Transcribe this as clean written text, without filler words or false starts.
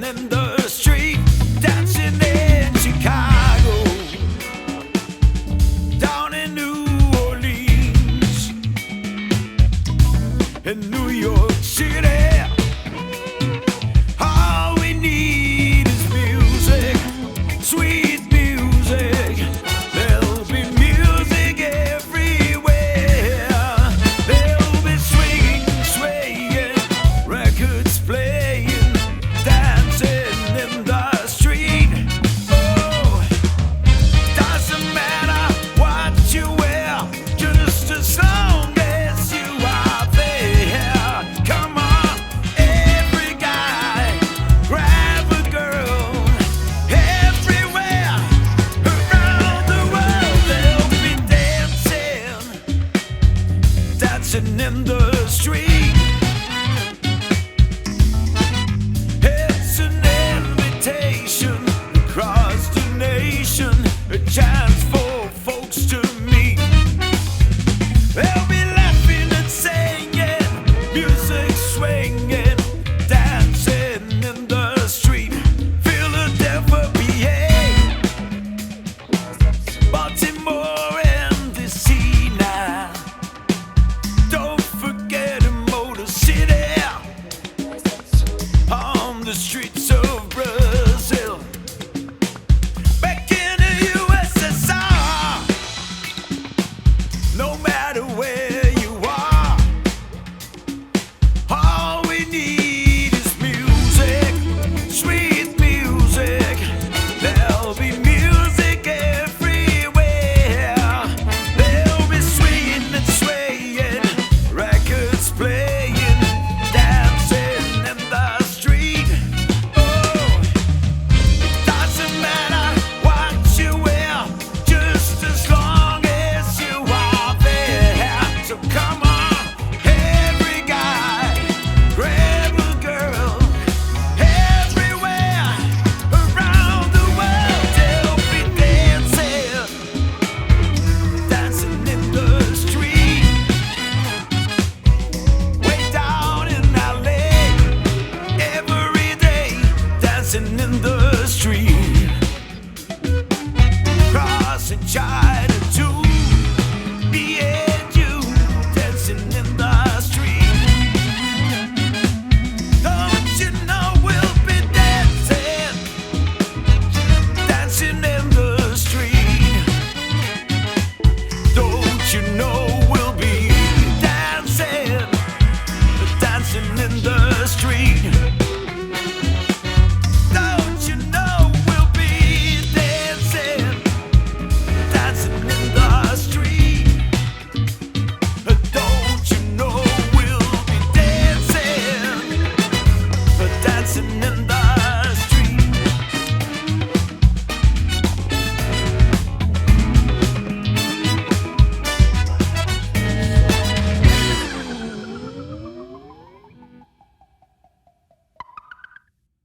in the street, dancing in Chicago, down in New Orleans, in New York City. All we need is music, sweet music. There'll be music everywhere. There'll be swinging, swaying, records playing, dancing in the street. Oh, doesn't matter what you wear, just as long as you are there. Come on, every guy, grab a girl. Everywhere around the world they'll be dancing, dancing in the street. It's an invitation across the nation, a chance for folks to meet. They'll be laughing and singing, music swinging.